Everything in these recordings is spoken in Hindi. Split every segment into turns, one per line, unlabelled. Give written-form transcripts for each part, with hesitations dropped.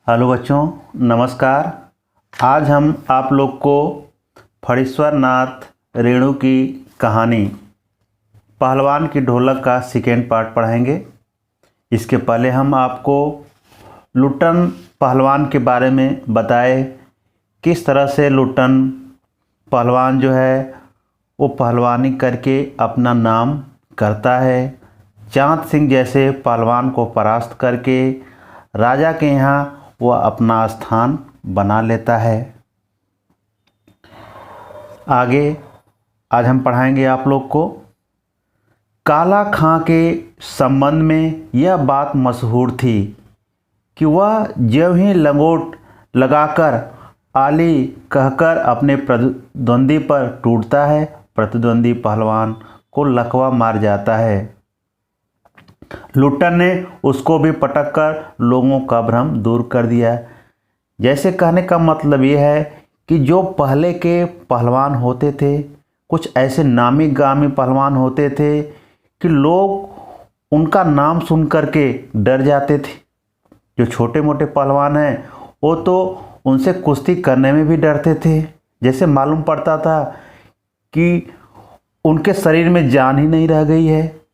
हेलो बच्चों, नमस्कार। आज हम आप लोग को फणीश्वर नाथ रेणु की कहानी पहलवान की ढोलक का सेकेंड पार्ट पढ़ाएंगे। इसके पहले हम आपको लुट्टन पहलवान के बारे में बताए, किस तरह से लुट्टन पहलवान जो है वो पहलवानी करके अपना नाम करता है। चाँद सिंह जैसे पहलवान को परास्त करके राजा के यहाँ वह अपना स्थान बना लेता है। आगे आज हम पढ़ाएंगे आप लोग को काला खां के संबंध में यह बात मशहूर थी कि वह जब ही लंगोट लगाकर आली कहकर अपने प्रतिद्वंदी पर टूटता है, प्रतिद्वंदी पहलवान को लकवा मार जाता है। लुट्टन ने उसको भी पटक कर लोगों का भ्रम दूर कर दिया। जैसे कहने का मतलब ये है कि जो पहले के पहलवान होते थे, कुछ ऐसे नामी गामी पहलवान होते थे कि लोग उनका नाम सुन कर के डर जाते थे। जो छोटे मोटे पहलवान हैं वो तो उनसे कुश्ती करने में भी डरते थे। जैसे मालूम पड़ता था कि उनके शरीर में जान ही नहीं रह गई है।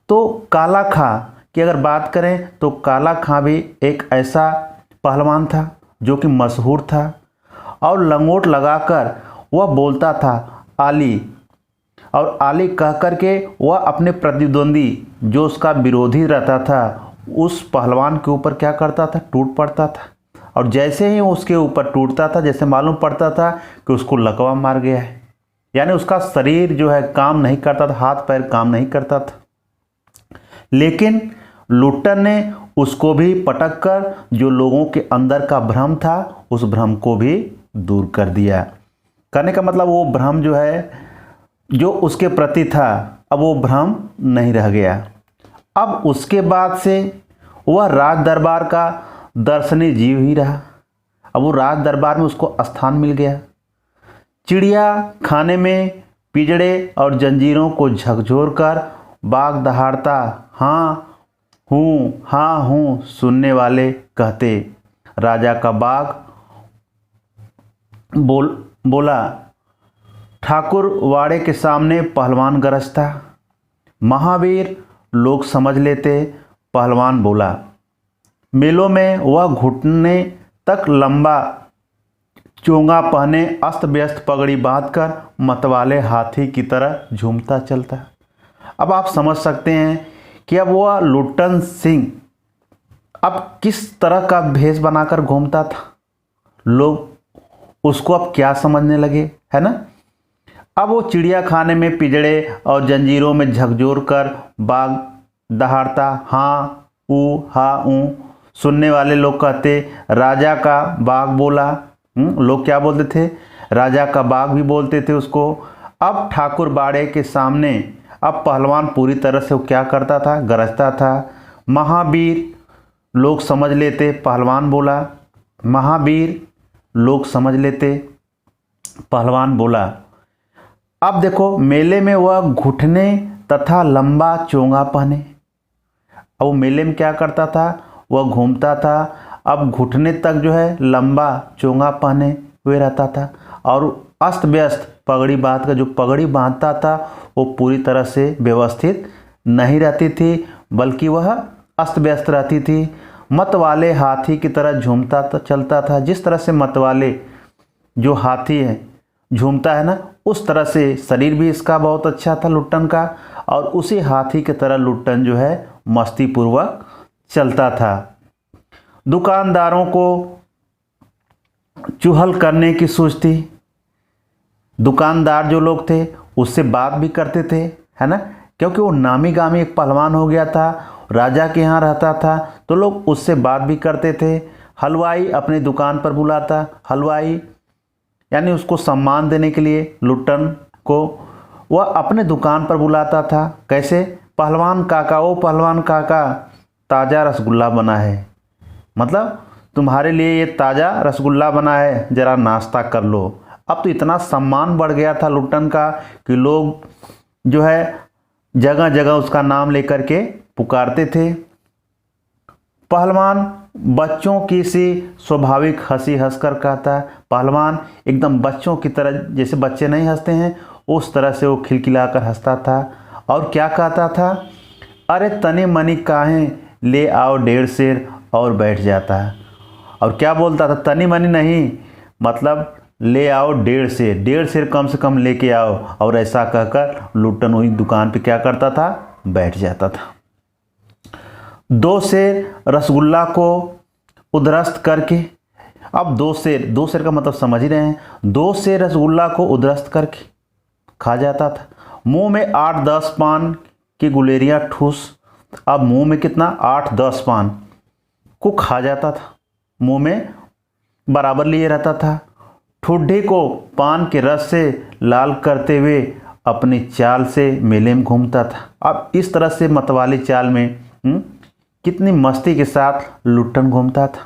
तो काला खां की अगर बात करें तो काला खां भी एक ऐसा पहलवान था जो कि मशहूर था और लंगोट लगाकर वह बोलता था आली, और आली कह कर के वह अपने प्रतिद्वंदी जो उसका विरोधी रहता था उस पहलवान के ऊपर क्या करता था, टूट पड़ता था। और जैसे ही उसके ऊपर टूटता था, जैसे मालूम पड़ता था कि उसको लकवा मार गया है, यानी उसका शरीर जो है काम नहीं करता था, हाथ पैर काम नहीं करता था। लेकिन लुट्टन ने उसको भी पटक कर जो लोगों के अंदर का भ्रम था उस भ्रम को भी दूर कर दिया। कहने का मतलब वो भ्रम जो है जो उसके प्रति था, अब वो भ्रम नहीं रह गया। अब उसके बाद से वह राज दरबार का दर्शनीय जीव ही रहा। अब वो राज दरबार में उसको स्थान मिल गया। चिड़िया खाने में पिंजड़े और जंजीरों को झकझोर कर बाग दहाड़ता हाँ हूँ सुनने वाले कहते। राजा का बाग बोला, ठाकुर वाड़े के सामने पहलवान गरजता। महावीर लोग समझ लेते, पहलवान बोला। मेलों में वह घुटने तक लंबा चोंगा पहने अस्त व्यस्त पगड़ी बांधकर मतवाले हाथी की तरह झूमता चलता। अब आप समझ सकते हैं कि अब वह लुट्टन सिंह अब किस तरह का भेष बनाकर घूमता था। लोग उसको अब क्या समझने लगे, है ना। अब वो चिड़िया खाने में पिंजड़े और जंजीरों में झकझोर कर बाग दहाड़ता हाँ ऊ सुनने वाले लोग कहते। राजा का बाग बोला, लोग क्या बोलते थे, राजा का बाग भी बोलते थे उसको। अब ठाकुर बाड़े के सामने अब पहलवान पूरी तरह से वो क्या करता था, गरजता था। महावीर लोग समझ लेते, पहलवान बोला। महावीर लोग समझ लेते, पहलवान बोला। अब देखो मेले में वह घुटने तथा लंबा चोंगा पहने। अब वो मेले में क्या करता था, वह घूमता था। अब घुटने तक जो है लंबा चोंगा पहने हुए रहता था और अस्त व्यस्त पगड़ी बांध कर, जो पगड़ी बांधता था वो पूरी तरह से व्यवस्थित नहीं रहती थी, बल्कि वह अस्त व्यस्त रहती थी। मत वाले हाथी की तरह झूमता चलता था। जिस तरह से मत वाले जो हाथी है झूमता है ना, उस तरह से शरीर भी इसका बहुत अच्छा था लुट्टन का, और उसी हाथी की तरह लुट्टन जो है मस्ती पूर्वक चलता था। दुकानदारों को चुहल करने की सोच थी। दुकानदार जो लोग थे उससे बात भी करते थे, है ना, क्योंकि वो नामी गामी एक पहलवान हो गया था, राजा के यहाँ रहता था, तो लोग उससे बात भी करते थे। हलवाई अपनी दुकान पर बुलाता, हलवाई यानी उसको सम्मान देने के लिए लुट्टन को वह अपने दुकान पर बुलाता था। कैसे, पहलवान काका, ओ पहलवान काका, ताज़ा रसगुल्ला बना है, मतलब तुम्हारे लिए ये ताज़ा रसगुल्ला बना है, ज़रा नाश्ता कर लो। अब तो इतना सम्मान बढ़ गया था लुट्टन का कि लोग जो है जगह जगह उसका नाम लेकर के पुकारते थे। पहलवान बच्चों की सी स्वाभाविक हंसी हंसकर कहता है। पहलवान एकदम बच्चों की तरह, जैसे बच्चे नहीं हंसते हैं उस तरह से वो खिलखिलाकर हंसता था। और क्या कहता था, अरे तनी मनी काहे, ले आओ 1.5 सेर और बैठ जाता है। और क्या बोलता था, तनी मनी नहीं, मतलब ले आओ 1.5 सेर, 1.5 सेर कम से कम लेके आओ। और ऐसा कहकर लुट्टन वही दुकान पे क्या करता था, बैठ जाता था। 2 सेर रसगुल्ला को उधरस्त करके, अब 2 सेर का मतलब समझ ही रहे हैं, 2 सेर रसगुल्ला को उधरस्त करके खा जाता था। मुंह में 8-10 पान की गुलेरियां ठूस, अब मुंह में कितना, 8-10 पान को खा जाता था, मुंह में बराबर लिए रहता था। ठुड्डी को पान के रस से लाल करते हुए अपनी चाल से मेले में घूमता था। अब इस तरह से मतवाली चाल में कितनी मस्ती के साथ लुट्टन घूमता था।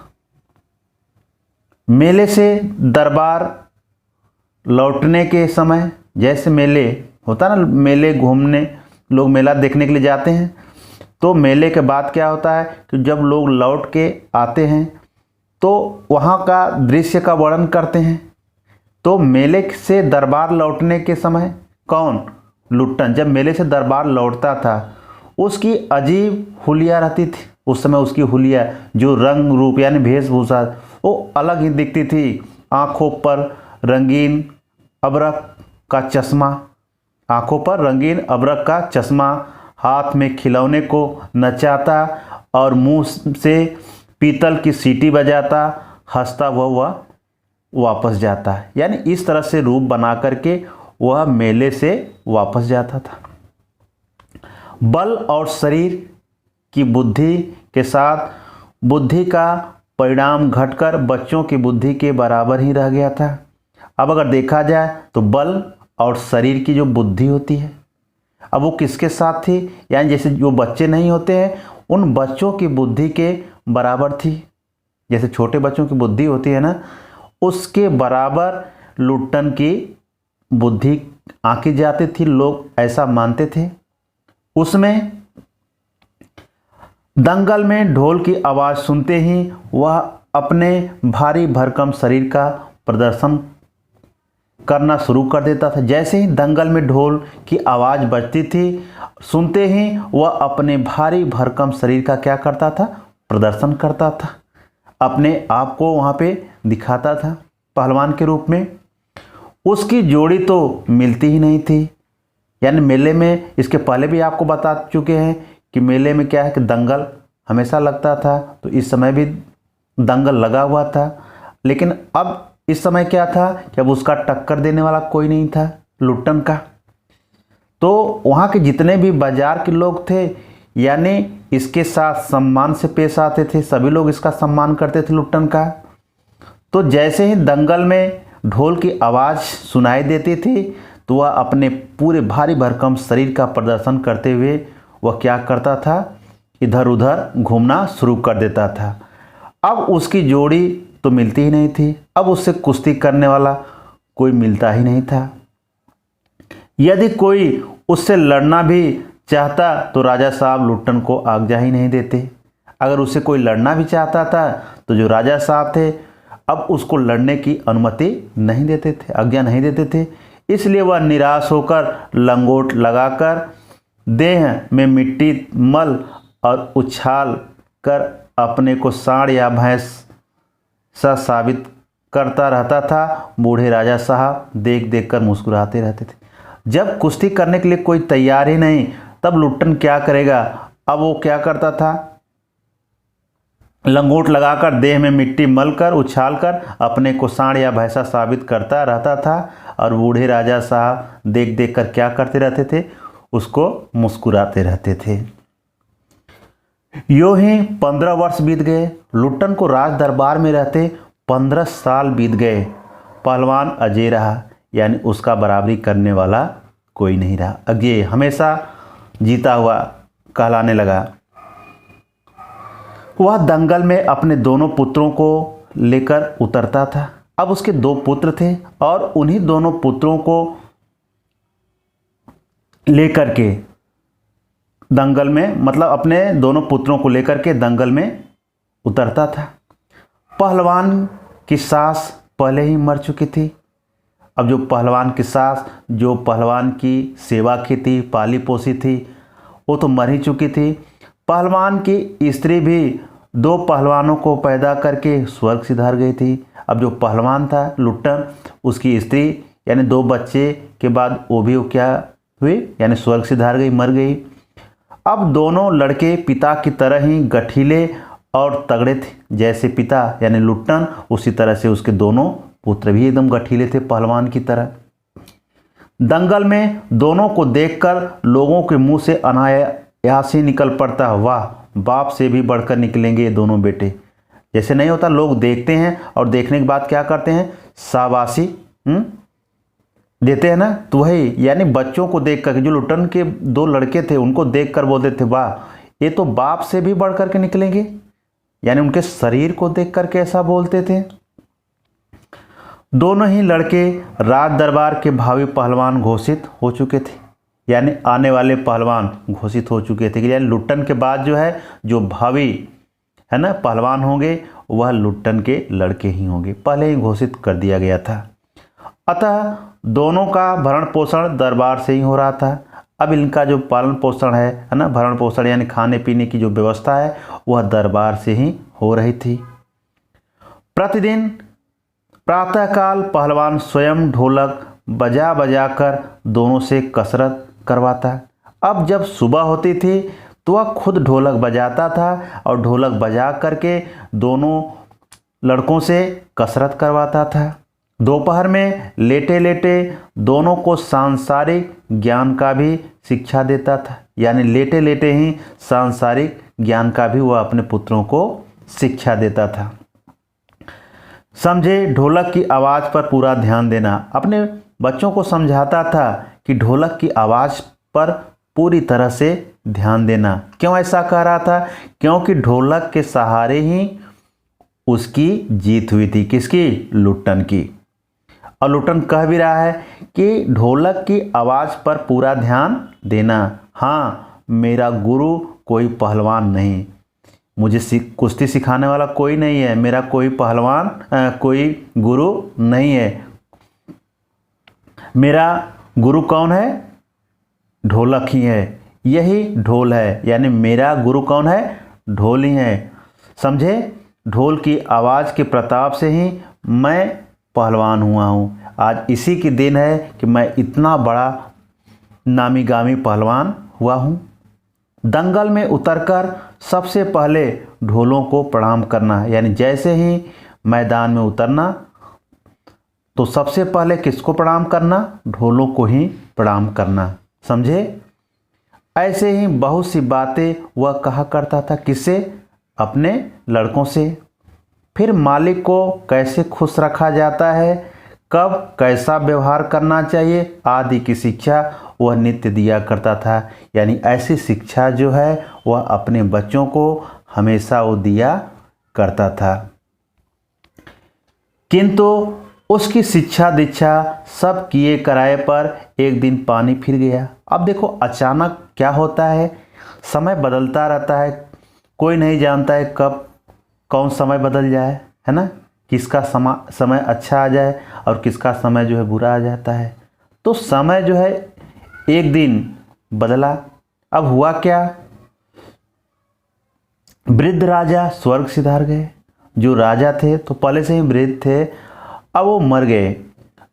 मेले से दरबार लौटने के समय, जैसे मेले होता ना, मेले घूमने लोग मेला देखने के लिए जाते हैं, तो मेले के बाद क्या होता है कि जब लोग लौट के आते हैं तो वहाँ का दृश्य का वर्णन करते हैं। तो मेले से दरबार लौटने के समय कौन, लुट्टन, जब मेले से दरबार लौटता था उसकी अजीब हुलिया रहती थी। उस समय उसकी हुलिया, जो रंग रूप यानी वेशभूषा, वो अलग ही दिखती थी। आँखों पर रंगीन अबरक का चश्मा, आँखों पर रंगीन अबरक का चश्मा, हाथ में खिलौने को नचाता और मुंह से पीतल की सीटी बजाता, हंसता वह वापस जाता है। यानी इस तरह से रूप बना करके वह मेले से वापस जाता था। बल और शरीर की बुद्धि के साथ बुद्धि का परिणाम घटकर बच्चों की बुद्धि के बराबर ही रह गया था। अब अगर देखा जाए तो बल और शरीर की जो बुद्धि होती है, अब वो किसके साथ थी, यानी जैसे जो बच्चे नहीं होते हैं उन बच्चों की बुद्धि के बराबर थी। जैसे छोटे बच्चों की बुद्धि होती है ना, उसके बराबर लुट्टन की बुद्धि आंकी जाती थी, लोग ऐसा मानते थे। उसमें दंगल में ढोल की आवाज़ सुनते ही वह अपने भारी भरकम शरीर का प्रदर्शन करना शुरू कर देता था। जैसे ही दंगल में ढोल की आवाज़ बजती थी, सुनते ही वह अपने भारी भरकम शरीर का क्या करता था, प्रदर्शन करता था, अपने आप को वहाँ पे दिखाता था पहलवान के रूप में। उसकी जोड़ी तो मिलती ही नहीं थी। यानी मेले में, इसके पहले भी आपको बता चुके हैं कि मेले में क्या है कि दंगल हमेशा लगता था, तो इस समय भी दंगल लगा हुआ था। लेकिन अब इस समय क्या था कि अब उसका टक्कर देने वाला कोई नहीं था लुट्टन का। तो वहाँ के जितने भी बाजार के लोग थे, यानी इसके साथ सम्मान से पेश आते थे, सभी लोग इसका सम्मान करते थे लुट्टन का। तो जैसे ही दंगल में ढोल की आवाज़ सुनाई देती थी तो वह अपने पूरे भारी भरकम शरीर का प्रदर्शन करते हुए वह क्या करता था, इधर उधर घूमना शुरू कर देता था। अब उसकी जोड़ी तो मिलती ही नहीं थी, अब उससे कुश्ती करने वाला कोई मिलता ही नहीं था। यदि कोई उससे लड़ना भी चाहता तो राजा साहब लुट्टन को आज्ञा ही नहीं देते। अगर उससे कोई लड़ना भी चाहता था तो जो राजा साहब थे अब उसको लड़ने की अनुमति नहीं देते थे, आज्ञा नहीं देते थे। इसलिए वह निराश होकर लंगोट लगाकर देह में मिट्टी मल और उछाल कर अपने को सांड या भैंस सा साबित करता रहता था। बूढ़े राजा साहब देख देख कर मुस्कुराते रहते थे। जब कुश्ती करने के लिए कोई तैयार ही नहीं, तब लुट्टन क्या करेगा, अब वो क्या करता था, लंगोट लगाकर देह में मिट्टी मलकर उछालकर अपने को सांड या भैंसा साबित करता रहता था। और बूढ़े राजा साहब देख देख कर क्या करते रहते थे, उसको मुस्कुराते रहते थे। यूं ही 15 वर्ष बीत गए। लुट्टन को राज दरबार में रहते 15 साल बीत गए। पहलवान अजय रहा, यानी उसका बराबरी करने वाला कोई नहीं रहा। अजय हमेशा जीता हुआ कहलाने लगा। वह दंगल में अपने दोनों पुत्रों को लेकर उतरता था। अब उसके 2 पुत्र थे और उन्हीं दोनों पुत्रों को लेकर के दंगल में, मतलब अपने दोनों पुत्रों को लेकर के दंगल में उतरता था। पहलवान की सास पहले ही मर चुकी थी। अब जो पहलवान की सास जो पहलवान की सेवा की थी, पाली पोसी थी, वो तो मर ही चुकी थी। पहलवान की स्त्री भी 2 पहलवानों को पैदा करके स्वर्ग सिधार गई थी। अब जो पहलवान था लुट्टन, उसकी स्त्री यानी 2 बच्चे के बाद वो भी क्या हुई, यानी स्वर्ग सिधार गई, मर गई। अब दोनों लड़के पिता की तरह ही गठीले और तगड़े थे। जैसे पिता यानी लुट्टन, उसी तरह से उसके दोनों पुत्र भी एकदम गठीले थे पहलवान की तरह। दंगल में दोनों को देखकर लोगों के मुंह से अनायास ही निकल पड़ता, वाह, बाप से भी बढ़कर निकलेंगे ये दोनों बेटे। जैसे नहीं होता, लोग देखते हैं और देखने के बाद क्या करते हैं, शाबाशी देते हैं ना, तो वही यानी बच्चों को देख कर, जो लुट्टन के 2 लड़के थे उनको देखकर बोलते थे, वाह, ये तो बाप से भी बढ़ कर के निकलेंगे, यानी उनके शरीर को देख कर के ऐसा बोलते थे। दोनों ही लड़के राज दरबार के भावी पहलवान घोषित हो चुके थे, यानी आने वाले पहलवान घोषित हो चुके थे। यानी लुट्टन के बाद जो है, जो भावी है ना पहलवान होंगे, वह लुट्टन के लड़के ही होंगे, पहले ही घोषित कर दिया गया था। अतः दोनों का भरण पोषण दरबार से ही हो रहा था। अब इनका जो पालन पोषण है ना, भरण पोषण यानी खाने पीने की जो व्यवस्था है, वह दरबार से ही हो रही थी। प्रतिदिन प्रातःकाल पहलवान स्वयं ढोलक बजा बजा कर दोनों से कसरत करवाता। अब जब सुबह होती थी तो वह खुद ढोलक बजाता था और ढोलक बजा करके दोनों लड़कों से कसरत करवाता था। दोपहर में लेटे लेटे दोनों को सांसारिक ज्ञान का भी शिक्षा देता था, यानी लेटे लेटे ही सांसारिक ज्ञान का भी वह अपने पुत्रों को शिक्षा देता था। समझे, ढोलक की आवाज़ पर पूरा ध्यान देना। अपने बच्चों को समझाता था कि ढोलक की आवाज़ पर पूरी तरह से ध्यान देना। क्यों ऐसा कह रहा था? क्योंकि ढोलक के सहारे ही उसकी जीत हुई थी। किसकी? लुट्टन की। और लुट्टन कह भी रहा है कि ढोलक की आवाज़ पर पूरा ध्यान देना। हाँ, मेरा गुरु कोई पहलवान नहीं, मुझे कुश्ती सिखाने वाला कोई नहीं है, मेरा कोई पहलवान कोई गुरु नहीं है। मेरा गुरु कौन है? ढोलक ही है, यही ढोल है, यानी मेरा गुरु कौन है? ढोल ही है। समझे, ढोल की आवाज़ के प्रताप से ही मैं पहलवान हुआ हूँ। आज इसी की दिन है कि मैं इतना बड़ा नामी गामी पहलवान हुआ हूँ। दंगल में उतरकर सबसे पहले ढोलों को प्रणाम करना, यानी जैसे ही मैदान में उतरना तो सबसे पहले किसको प्रणाम करना? ढोलों को ही प्रणाम करना। समझे? ऐसे ही बहुत सी बातें वह कहा करता था। किससे? अपने लड़कों से। फिर मालिक को कैसे खुश रखा जाता है, कब कैसा व्यवहार करना चाहिए आदि की शिक्षा वह नित्य दिया करता था। यानी ऐसी शिक्षा जो है वह अपने बच्चों को हमेशा वो दिया करता था। किंतु उसकी शिक्षा दीक्षा सब किए कराए पर एक दिन पानी फिर गया। अब देखो अचानक क्या होता है, समय बदलता रहता है, कोई नहीं जानता है कब कौन समय बदल जाए, है ना, किसका समय अच्छा आ जाए और किसका समय जो है बुरा आ जाता है। तो समय जो है एक दिन बदला। अब हुआ क्या? वृद्ध राजा स्वर्ग सिधार गए। जो राजा थे तो पहले से ही वृद्ध थे, अब वो मर गए।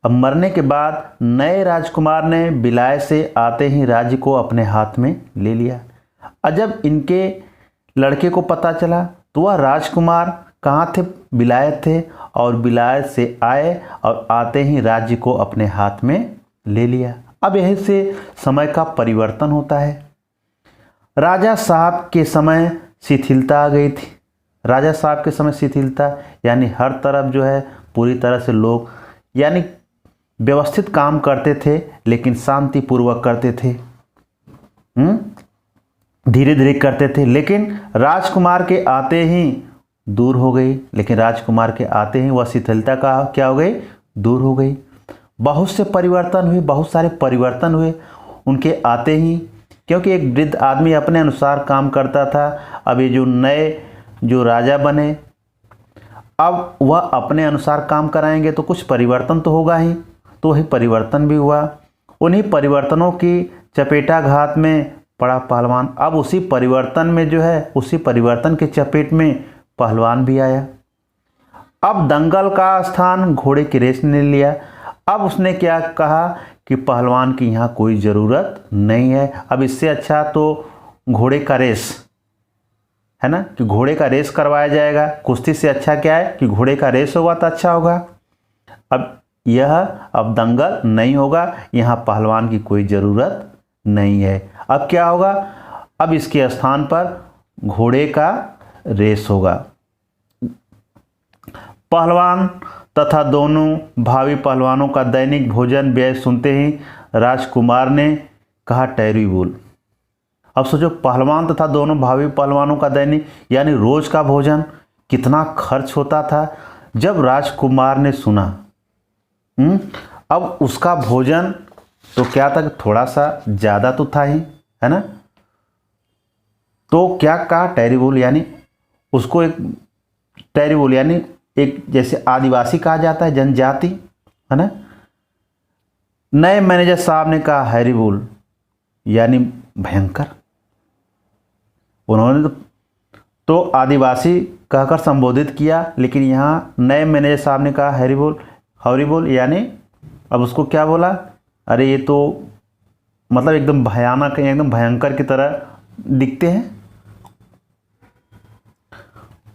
अब मरने के बाद नए राजकुमार ने विलायत से आते ही राज्य को अपने हाथ में ले लिया। और जब इनके लड़के को पता चला तो वह राजकुमार कहाँ थे? विलायत थे, और विलायत से आए और आते ही राज्य को अपने हाथ में ले लिया। अब यहीं से समय का परिवर्तन होता है। राजा साहब के समय शिथिलता आ गई थी। राजा साहब के समय शिथिलता यानी हर तरफ जो है पूरी तरह से लोग यानी व्यवस्थित काम करते थे, लेकिन शांतिपूर्वक करते थे, धीरे धीरे करते थे। लेकिन राजकुमार के आते ही दूर हो गई। लेकिन राजकुमार के आते ही वह शिथिलता का क्या हो गई? दूर हो गई। बहुत से परिवर्तन हुए, बहुत सारे परिवर्तन हुए उनके आते ही, क्योंकि एक वृद्ध आदमी अपने अनुसार काम करता था। अब ये जो नए जो राजा बने, अब वह अपने अनुसार काम कराएंगे तो कुछ परिवर्तन तो होगा ही। तो वही परिवर्तन भी हुआ। उन्हीं परिवर्तनों की चपेटाघात में पड़ा पहलवान। अब उसी परिवर्तन में जो है, उसी परिवर्तन के चपेट में पहलवान भी आया। अब दंगल का स्थान घोड़े की रेस ने लिया। अब उसने क्या कहा कि पहलवान की यहाँ कोई ज़रूरत नहीं है। अब इससे अच्छा तो घोड़े का रेस है ना, कि घोड़े का रेस करवाया जाएगा। कुश्ती से अच्छा क्या है कि घोड़े का रेस होगा तो अच्छा होगा। अब दंगल नहीं होगा, यहाँ पहलवान की कोई ज़रूरत नहीं है। अब क्या होगा, अब इसके स्थान पर घोड़े का रेस होगा। पहलवान तथा दोनों भावी पहलवानों का दैनिक भोजन व्यय सुनते ही राजकुमार ने कहा ठहरी बोल। अब सोचो, पहलवान तथा दोनों भावी पहलवानों का दैनिक यानी रोज का भोजन कितना खर्च होता था। जब राजकुमार ने सुना, अब उसका भोजन तो क्या था, थोड़ा सा ज़्यादा तो था ही, है ना। तो क्या कहा टेरिबल, यानी उसको एक टेरिबल यानी एक जैसे आदिवासी कहा जाता है, जनजाति, है ना। नए मैनेजर साहब ने कहा हैरिबुल यानी भयंकर। उन्होंने तो आदिवासी कहकर संबोधित किया, लेकिन यहाँ नए मैनेजर साहब ने कहा हॉरिबल यानी अब उसको क्या बोला, अरे ये तो मतलब एकदम भयानक है, एकदम भयंकर की तरह दिखते हैं।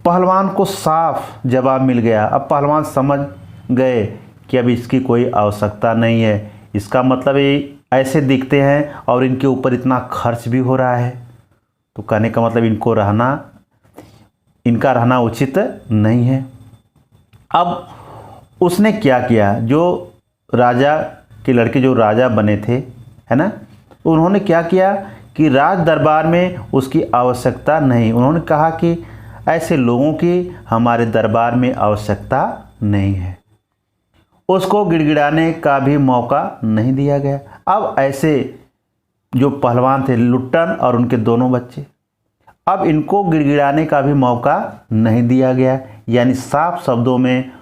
पहलवान को साफ जवाब मिल गया। अब पहलवान समझ गए कि अब इसकी कोई आवश्यकता नहीं है। इसका मतलब ये ऐसे दिखते हैं और इनके ऊपर इतना खर्च भी हो रहा है, तो कहने का मतलब इनका रहना उचित नहीं है। अब उसने क्या किया, जो राजा के लड़के जो राजा बने थे, है ना, उन्होंने क्या किया कि राज दरबार में उसकी आवश्यकता नहीं। उन्होंने कहा कि ऐसे लोगों की हमारे दरबार में आवश्यकता नहीं है। उसको गिड़गिड़ाने का भी मौका नहीं दिया गया। अब ऐसे जो पहलवान थे लुट्टन और उनके दोनों बच्चे, अब इनको गिड़गिड़ाने का भी मौका नहीं दिया गया, यानी साफ शब्दों में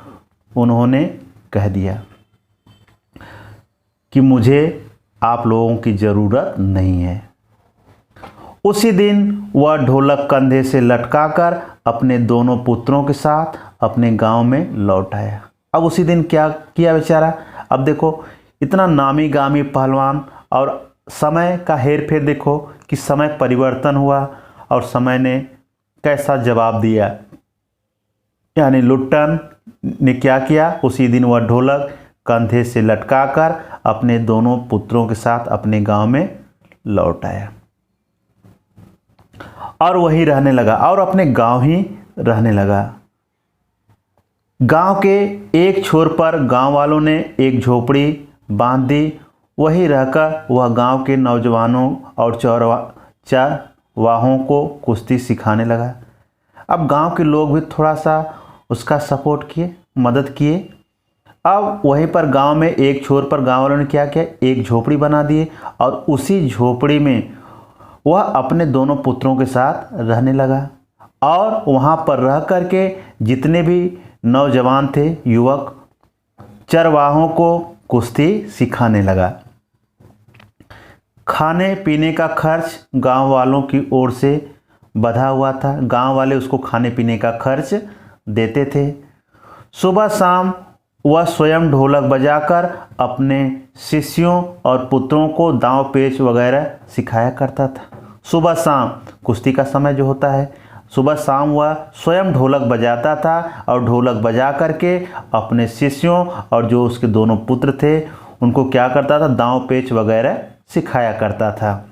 उन्होंने कह दिया कि मुझे आप लोगों की ज़रूरत नहीं है। उसी दिन वह ढोलक कंधे से लटकाकर अपने दोनों पुत्रों के साथ अपने गांव में लौट आया। अब उसी दिन क्या किया बेचारा, अब देखो इतना नामी गामी पहलवान और समय का हेर फेर, देखो कि समय परिवर्तन हुआ और समय ने कैसा जवाब दिया। यानी लुट्टन ने क्या किया, उसी दिन वह ढोलक कंधे से लटकाकर अपने दोनों पुत्रों के साथ अपने गांव में लौट आया और वहीं रहने लगा और अपने गांव ही रहने लगा। गांव के एक छोर पर गांव वालों ने एक झोपड़ी बांध दी। वहीं रहकर वह गांव के नौजवानों और चरवाहों को कुश्ती सिखाने लगा। अब गांव के लोग भी थोड़ा सा उसका सपोर्ट किए, मदद किए। अब वहीं पर गांव में एक छोर पर गांव वालों ने क्या किया, एक झोपड़ी बना दिए और उसी झोपड़ी में वह अपने दोनों पुत्रों के साथ रहने लगा और वहाँ पर रह कर के जितने भी नौजवान थे, युवक, चरवाहों को कुश्ती सिखाने लगा। खाने पीने का खर्च गांव वालों की ओर से बंधा हुआ था। गांव वाले उसको खाने पीने का खर्च देते थे। सुबह शाम वह स्वयं ढोलक बजाकर अपने शिष्यों और पुत्रों को दांव पेच वगैरह सिखाया करता था। सुबह शाम कुश्ती का समय जो होता है, सुबह शाम वह स्वयं ढोलक बजाता था और ढोलक बजा करके अपने शिष्यों और जो उसके दोनों पुत्र थे उनको क्या करता था, दांव पेच वगैरह सिखाया करता था।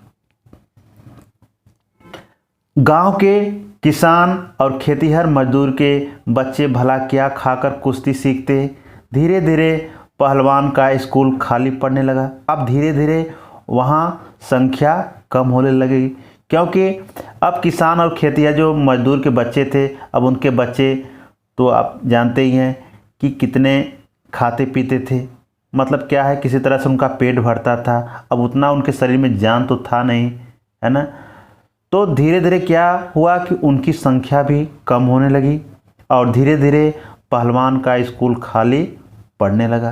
गांव के किसान और खेतीहर मजदूर के बच्चे भला क्या खाकर कुश्ती सीखते। धीरे धीरे पहलवान का स्कूल खाली पड़ने लगा। अब धीरे धीरे वहाँ संख्या कम होने लगी, क्योंकि अब किसान और खेतीहर जो मजदूर के बच्चे थे, अब उनके बच्चे तो आप जानते ही हैं कि कितने खाते पीते थे। मतलब क्या है, किसी तरह से उनका पेट भरता था। अब उतना उनके शरीर में जान तो था नहीं, है ना। तो धीरे धीरे क्या हुआ कि उनकी संख्या भी कम होने लगी और धीरे धीरे पहलवान का स्कूल खाली पड़ने लगा।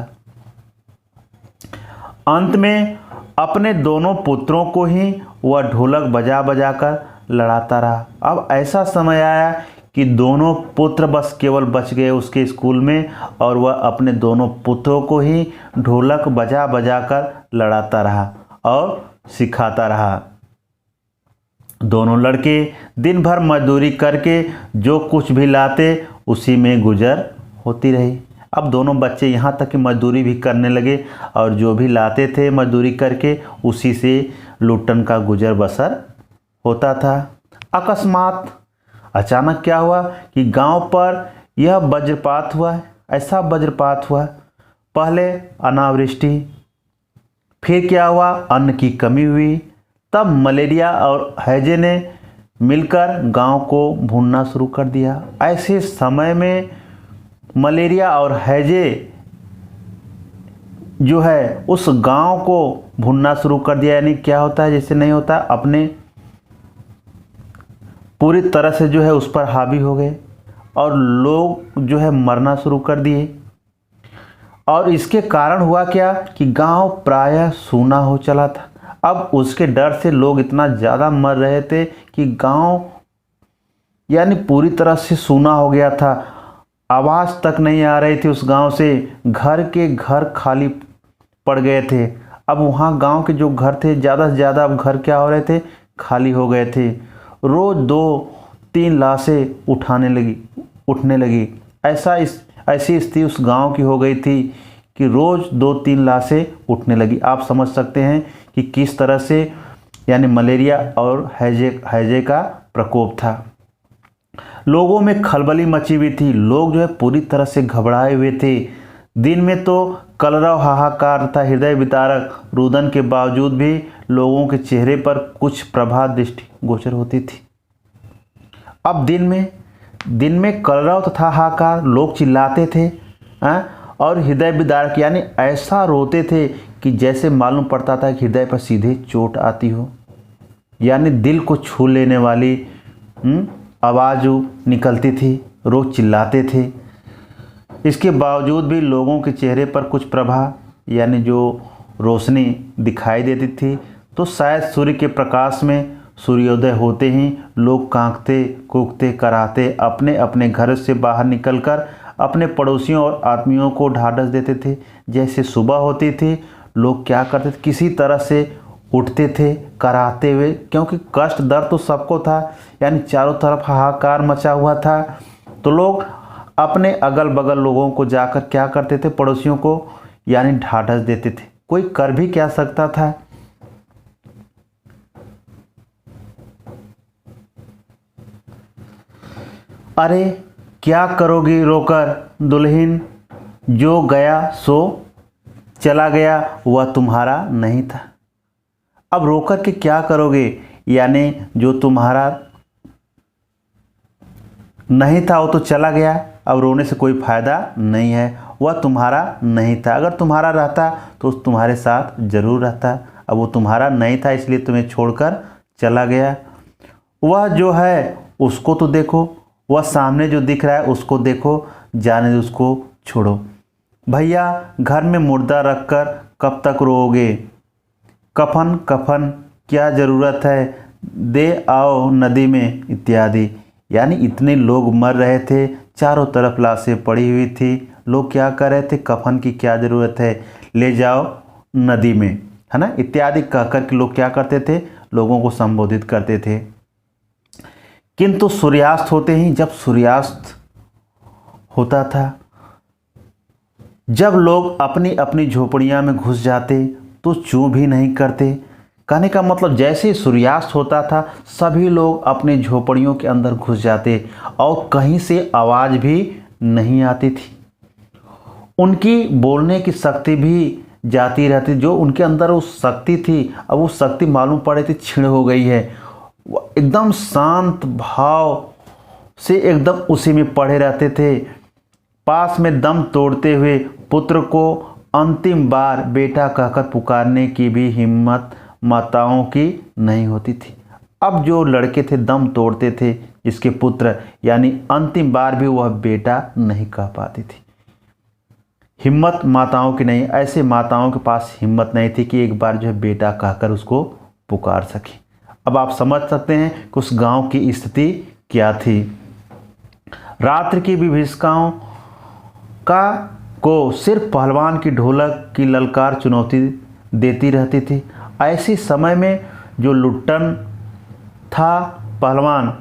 अंत में अपने दोनों पुत्रों को ही वह ढोलक बजा बजा कर लड़ाता रहा। अब ऐसा समय आया कि दोनों पुत्र बस केवल बच गए उसके स्कूल में और वह अपने दोनों पुत्रों को ही ढोलक बजा बजा कर लड़ाता रहा और सिखाता रहा। दोनों लड़के दिन भर मजदूरी करके जो कुछ भी लाते उसी में गुजर होती रही। अब दोनों बच्चे यहाँ तक कि मजदूरी भी करने लगे और जो भी लाते थे मजदूरी करके उसी से लुट्टन का गुजर बसर होता था। अकस्मात अचानक क्या हुआ कि गांव पर यह वज्रपात हुआ। ऐसा वज्रपात हुआ, पहले अनावृष्टि, फिर क्या हुआ, अन्न की कमी हुई, तब मलेरिया और हैजे ने मिलकर गांव को भूनना शुरू कर दिया। ऐसे समय में मलेरिया और हैजे जो है उस गांव को भूनना शुरू कर दिया। यानी क्या होता है, जैसे नहीं होता, अपने पूरी तरह से जो है उस पर हावी हो गए और लोग जो है मरना शुरू कर दिए। और इसके कारण हुआ क्या कि गांव प्रायः सूना हो चला था। अब उसके डर से लोग इतना ज़्यादा मर रहे थे कि गांव यानी पूरी तरह से सूना हो गया था। आवाज़ तक नहीं आ रही थी उस गांव से, घर के घर खाली पड़ गए थे। अब वहाँ गांव के जो घर थे ज़्यादा से ज़्यादा अब घर क्या हो रहे थे, खाली हो गए थे। रोज़ 2-3 लाशें उठने लगी। ऐसी स्थिति उस गांव की हो गई थी कि रोज़ 2-3 लाशें उठने लगी। आप समझ सकते हैं कि किस तरह से यानी मलेरिया और हैजे का प्रकोप था। लोगों में खलबली मची हुई थी, लोग जो है पूरी तरह से घबराए हुए थे। दिन में तो कलरव हाहाकार तथा हृदय विदारक रुदन के बावजूद भी लोगों के चेहरे पर कुछ प्रभा दृष्टि गोचर होती थी। अब दिन में कलरव तथा हाहाकार, लोग चिल्लाते थे और हृदय विदारक यानी ऐसा रोते थे कि जैसे मालूम पड़ता था कि हृदय पर सीधे चोट आती हो, यानी दिल को छू लेने वाली आवाज़ निकलती थी। रोज चिल्लाते थे। इसके बावजूद भी लोगों के चेहरे पर कुछ प्रभा यानी जो रोशनी दिखाई देती थी। तो शायद सूर्य के प्रकाश में सूर्योदय होते ही लोग कांपते कूकते कराते अपने अपने घर से बाहर निकलकर अपने पड़ोसियों और आदमियों को ढाढ़स देते थे। जैसे सुबह होती थी, लोग क्या करते थे, किसी तरह से उठते थे कराते हुए, क्योंकि कष्ट दर्द तो सबको था, यानी चारों तरफ हाहाकार मचा हुआ था। तो लोग अपने अगल बगल लोगों को जाकर क्या करते थे, पड़ोसियों को यानी ढाढ़स देते थे। कोई कर भी क्या सकता था। अरे क्या करोगी रोकर दुल्हन, जो गया सो चला गया, वह तुम्हारा नहीं था। अब रोकर के क्या करोगे, यानी जो तुम्हारा नहीं था वो तो चला गया, अब रोने से कोई फ़ायदा नहीं है, वह तुम्हारा नहीं था। अगर तुम्हारा रहता तो तुम्हारे साथ ज़रूर रहता। अब वो तुम्हारा नहीं था इसलिए तुम्हें छोड़कर चला गया। वह जो है उसको तो देखो, वह सामने जो दिख रहा है उसको देखो, जाने दो, उसको छोड़ो। भैया घर में मुर्दा रखकर कब तक रोओगे, कफन कफन क्या ज़रूरत है, दे आओ नदी में इत्यादि। यानी इतने लोग मर रहे थे, चारों तरफ लाशें पड़ी हुई थी, लोग क्या कर रहे थे, कफन की क्या ज़रूरत है, ले जाओ नदी में, है ना, इत्यादि कहकर के लोग क्या करते थे, लोगों को संबोधित करते थे। किंतु सूर्यास्त होते ही, जब सूर्यास्त होता था, जब लोग अपनी अपनी झोपड़ियां में घुस जाते तो चूं भी नहीं करते। कहने का मतलब जैसे ही सूर्यास्त होता था सभी लोग अपने झोपड़ियों के अंदर घुस जाते और कहीं से आवाज़ भी नहीं आती थी। उनकी बोलने की शक्ति भी जाती रहती, जो उनके अंदर वो शक्ति थी, अब वो शक्ति मालूम पड़े थी क्षीण हो गई है। एकदम शांत भाव से एकदम उसी में पड़े रहते थे। पास में दम तोड़ते हुए पुत्र को अंतिम बार बेटा कहकर पुकारने की भी हिम्मत माताओं की नहीं होती थी। अब जो लड़के थे दम तोड़ते थे, जिसके पुत्र यानी अंतिम बार भी वह बेटा नहीं कह पाती थी। हिम्मत माताओं की नहीं, ऐसे माताओं के पास हिम्मत नहीं थी कि एक बार जो है बेटा कहकर उसको पुकार सके। अब आप समझ सकते हैं कि उस गांव की स्थिति क्या थी। रात्रि की विभीषिकाओं का को सिर्फ पहलवान की ढोलक की ललकार चुनौती देती रहती थी। ऐसे समय में जो लुट्टन था पहलवान,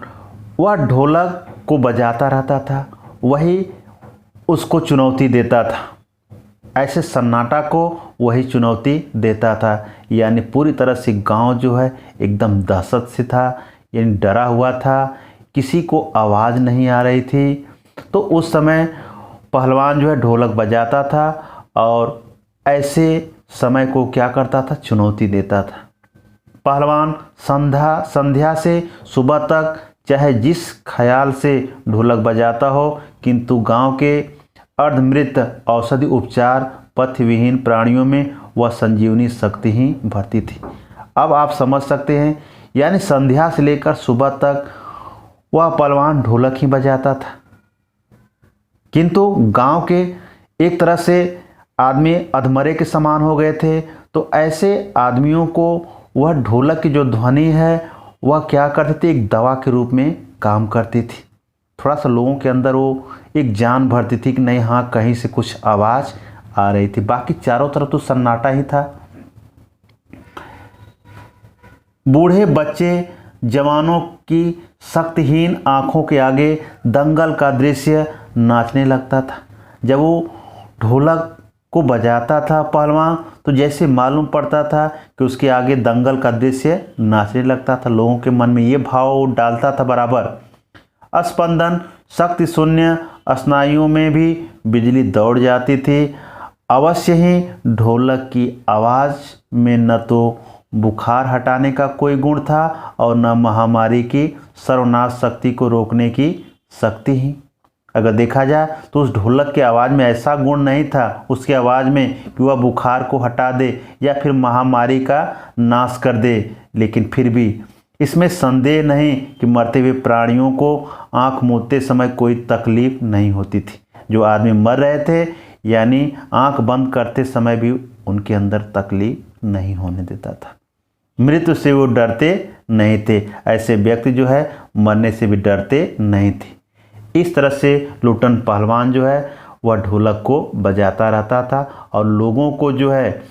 वह ढोलक को बजाता रहता था, वही उसको चुनौती देता था। ऐसे सन्नाटा को वही चुनौती देता था। यानी पूरी तरह से गांव जो है एकदम दहशत से था, यानी डरा हुआ था, किसी को आवाज़ नहीं आ रही थी। तो उस समय पहलवान जो है ढोलक बजाता था और ऐसे समय को क्या करता था, चुनौती देता था। पहलवान संध्या से सुबह तक चाहे जिस ख्याल से ढोलक बजाता हो, किंतु गांव के अर्धमृत औषधि उपचार पथविहीन प्राणियों में वह संजीवनी शक्ति ही भरती थी। अब आप समझ सकते हैं, यानी संध्या से लेकर सुबह तक वह पहलवान ढोलक ही बजाता था, किंतु गांव के एक तरह से आदमी अधमरे के समान हो गए थे। तो ऐसे आदमियों को वह ढोलक की जो ध्वनि है वह क्या करती थी, एक दवा के रूप में काम करती थी। थोड़ा सा लोगों के अंदर वो एक जान भरती थी कि नहीं, हाँ कहीं से कुछ आवाज़ आ रही थी। बाकी चारों तरफ तो सन्नाटा ही था। बूढ़े बच्चे जवानों की शक्तिहीन आंखों के आगे दंगल का दृश्य नाचने लगता था। जब वो ढोलक को बजाता था पहलवान, तो जैसे मालूम पड़ता था कि उसके आगे दंगल का दृश्य नाचने लगता था। लोगों के मन में ये भाव डालता था बराबर। स्पंदन शक्ति शून्य स्नायुओं में भी बिजली दौड़ जाती थी। अवश्य ही ढोलक की आवाज़ में न तो बुखार हटाने का कोई गुण था और न महामारी की सर्वनाश शक्ति को रोकने की शक्ति ही। अगर देखा जाए तो उस ढोलक की आवाज़ में ऐसा गुण नहीं था उसकी आवाज़ में कि वह बुखार को हटा दे या फिर महामारी का नाश कर दे। लेकिन फिर भी इसमें संदेह नहीं कि मरते हुए प्राणियों को आंख मूंदते समय कोई तकलीफ नहीं होती थी। जो आदमी मर रहे थे यानी आंख बंद करते समय भी उनके अंदर तकलीफ नहीं होने देता था। मृत्यु से वो डरते नहीं थे। ऐसे व्यक्ति जो है मरने से भी डरते नहीं थे। इस तरह से लुट्टन पहलवान जो है वह ढोलक को बजाता रहता था और लोगों को जो है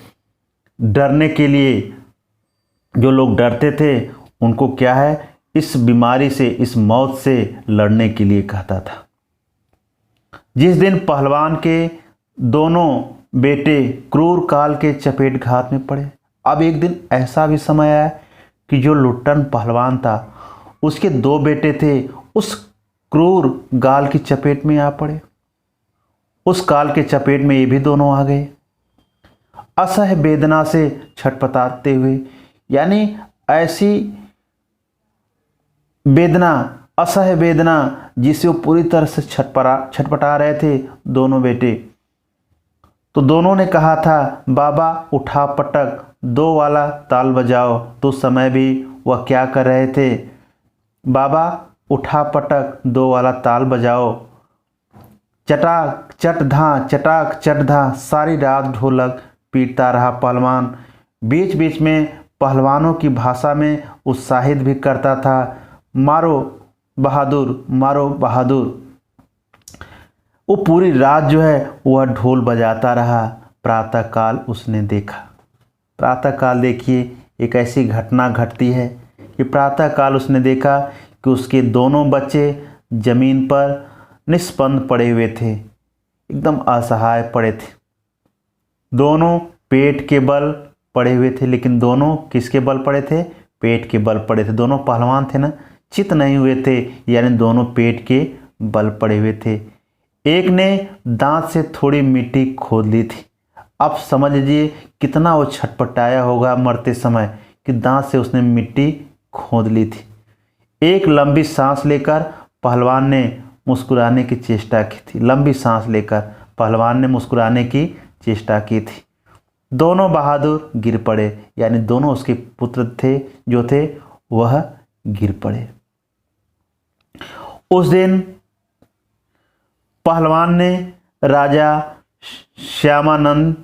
डरने के लिए, जो लोग डरते थे उनको क्या है, इस बीमारी से, इस मौत से लड़ने के लिए कहता था। जिस दिन पहलवान के दोनों बेटे क्रूर काल के चपेटघात में पड़े, अब एक दिन ऐसा भी समय आया कि जो लुट्टन पहलवान था उसके दो बेटे थे उस क्रूर गाल की चपेट में आ पड़े। उस काल के चपेट में ये भी दोनों आ गए, असह्य वेदना से छटपटाते हुए। यानी ऐसी वेदना, असह्य वेदना जिसे वो पूरी तरह से छटपटा रहे थे दोनों बेटे। तो दोनों ने कहा था, बाबा उठा पटक दो वाला ताल बजाओ। तो उस समय भी वह क्या कर रहे थे, बाबा उठा पटक दो वाला ताल बजाओ। चटाक चट धा, चटाक चट धा, सारी रात ढोलक पीटता रहा पहलवान। बीच बीच में पहलवानों की भाषा में उत्साहित भी करता था, मारो बहादुर, मारो बहादुर। वो पूरी रात जो है वह ढोल बजाता रहा। प्रातःकाल उसने देखा। प्रातःकाल देखिए एक ऐसी घटना घटती है कि प्रातःकाल उसने देखा कि उसके दोनों बच्चे जमीन पर निस्पंद पड़े हुए थे, एकदम असहाय पड़े थे। दोनों पेट के बल पड़े हुए थे, लेकिन दोनों किसके बल पड़े थे, पेट के बल पड़े थे। दोनों पहलवान थे ना, चित नहीं हुए थे, यानी दोनों पेट के बल पड़े हुए थे। एक ने दांत से थोड़ी मिट्टी खोद ली थी। अब समझ लीजिए कितना वो छटपटाया होगा मरते समय कि दांत से उसने मिट्टी खोद ली थी। एक लंबी सांस लेकर पहलवान ने मुस्कुराने की चेष्टा की थी। लंबी सांस लेकर पहलवान ने मुस्कुराने की चेष्टा की थी। दोनों बहादुर गिर पड़े, यानी दोनों उसके पुत्र थे जो थे वह गिर पड़े। उस दिन पहलवान ने राजा श्यामानंद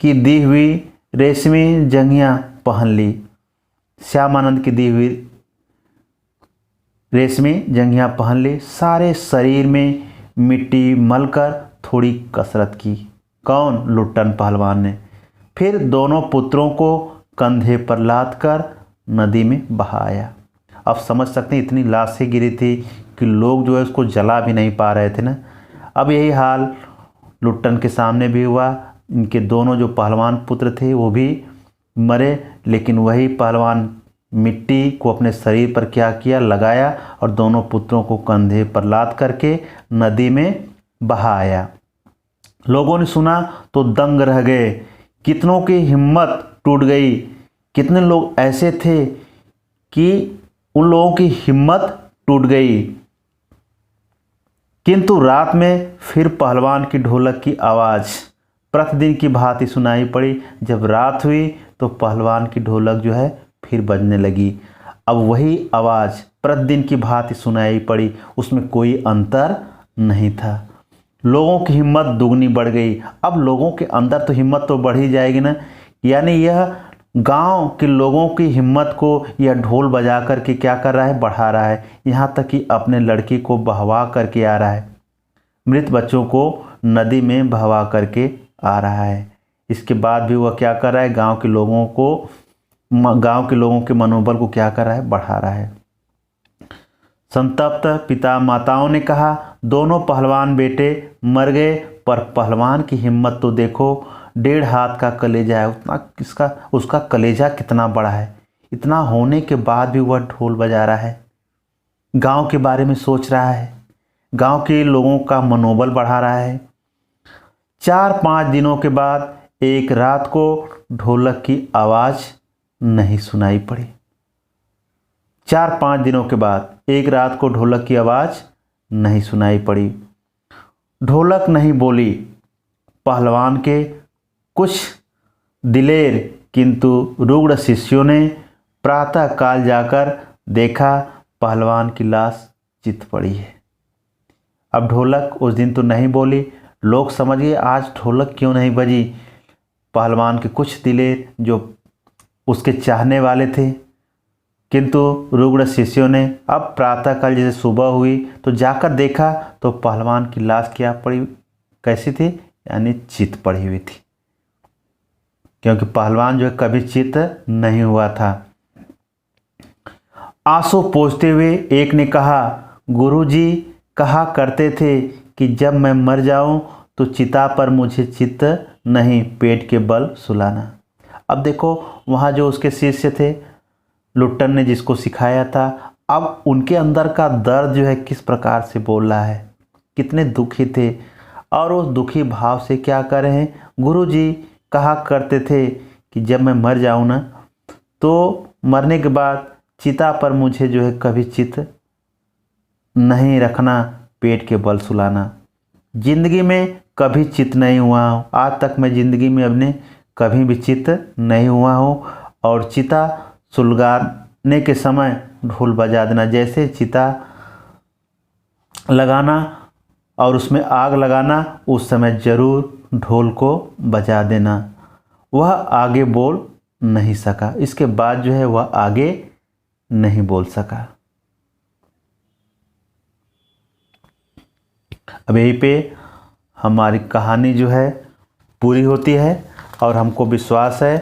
की दी हुई रेशमी जंघियाँ पहन ली। श्यामानंद की दी हुई रेशमी जंघियाँ पहन ली। सारे शरीर में मिट्टी मलकर थोड़ी कसरत की। कौन? लुट्टन पहलवान ने। फिर दोनों पुत्रों को कंधे पर लाद कर नदी में बहाया। अब समझ सकते हैं इतनी लाशें गिरी थी कि लोग जो है उसको जला भी नहीं पा रहे थे ना। अब यही हाल लुट्टन के सामने भी हुआ। इनके दोनों जो पहलवान पुत्र थे वो भी मरे, लेकिन वही पहलवान मिट्टी को अपने शरीर पर क्या किया, लगाया और दोनों पुत्रों को कंधे पर लाद करके नदी में बहाया। लोगों ने सुना तो दंग रह गए। कितनों की हिम्मत टूट गई। कितने लोग ऐसे थे कि उन लोगों की हिम्मत टूट गई। किंतु रात में फिर पहलवान की ढोलक की आवाज़ प्रतिदिन की भांति सुनाई पड़ी। जब रात हुई तो पहलवान की ढोलक जो है फिर बजने लगी। अब वही आवाज़ प्रतिदिन की भांति सुनाई पड़ी, उसमें कोई अंतर नहीं था। लोगों की हिम्मत दुगनी बढ़ गई। अब लोगों के अंदर तो हिम्मत तो बढ़ ही जाएगी ना। यानी यह गांव के लोगों की हिम्मत को यह ढोल बजा कर के क्या कर रहा है, बढ़ा रहा है। यहाँ तक कि अपने लड़की को बहवा करके आ रहा है, मृत बच्चों को नदी में बहवा करके आ रहा है। इसके बाद भी वह क्या कर रहा है, गांव के लोगों के मनोबल को क्या कर रहा है, बढ़ा रहा है। संतप्त पिता माताओं ने कहा, दोनों पहलवान बेटे मर गए, पर पहलवान की हिम्मत तो देखो, 1.5 हाथ का कलेजा है। उतना उसका कलेजा कितना बड़ा है। इतना होने के बाद भी वह ढोल बजा रहा है, गांव के बारे में सोच रहा है, गांव के लोगों का मनोबल बढ़ा रहा है। 4-5 दिनों के बाद एक रात को ढोलक की आवाज़ नहीं सुनाई पड़ी। 4-5 दिनों के बाद एक रात को ढोलक की आवाज़ नहीं सुनाई पड़ी। ढोलक नहीं बोली। पहलवान के कुछ दिलेर किंतु रुग्ण शिष्यों ने प्रातः काल जाकर देखा, पहलवान की लाश चित पड़ी है। अब ढोलक उस दिन तो नहीं बोली। लोग समझ गए आज ढोलक क्यों नहीं बजी। पहलवान के कुछ दिलेर जो उसके चाहने वाले थे, किंतु रुग्ण शिष्यों ने अब प्रातःकाल जैसे सुबह हुई तो जाकर देखा तो पहलवान की लाश क्या पड़ी, कैसी थी, यानी चित पड़ी हुई थी। क्योंकि पहलवान जो है कभी चित नहीं हुआ था। आंसू पोंछते हुए एक ने कहा, गुरुजी कहा करते थे कि जब मैं मर जाऊं तो चिता पर मुझे चित नहीं, पेट के बल सुलाना। अब देखो वहाँ जो उसके शिष्य थे, लुट्टन ने जिसको सिखाया था, अब उनके अंदर का दर्द जो है किस प्रकार से बोल रहा है, कितने दुखी थे। और उस दुखी भाव से क्या कर रहे हैं, गुरुजी कहा करते थे कि जब मैं मर जाऊँ ना तो मरने के बाद चिता पर मुझे जो है कभी चित नहीं रखना, पेट के बल सुलाना। जिंदगी में कभी चित नहीं हुआ हूँ, आज तक मैं ज़िंदगी में अपने कभी भी चित नहीं हुआ हूँ। और चिता सुलगाने के समय ढोल बजा देना, जैसे चिता लगाना और उसमें आग लगाना, उस समय ज़रूर ढोल को बजा देना। वह आगे बोल नहीं सका। इसके बाद जो है वह आगे नहीं बोल सका। अब यहीं पे हमारी कहानी जो है पूरी होती है और हमको विश्वास है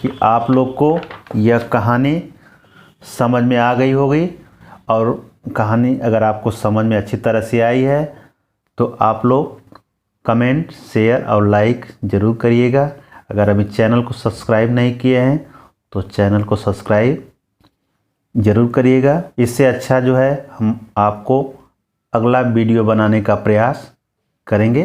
कि आप लोग को यह कहानी समझ में आ गई होगी। और कहानी अगर आपको समझ में अच्छी तरह से आई है तो आप लोग कमेंट, शेयर और लाइक ज़रूर करिएगा। अगर अभी चैनल को सब्सक्राइब नहीं किए हैं तो चैनल को सब्सक्राइब ज़रूर करिएगा। इससे अच्छा जो है हम आपको अगला वीडियो बनाने का प्रयास करेंगे।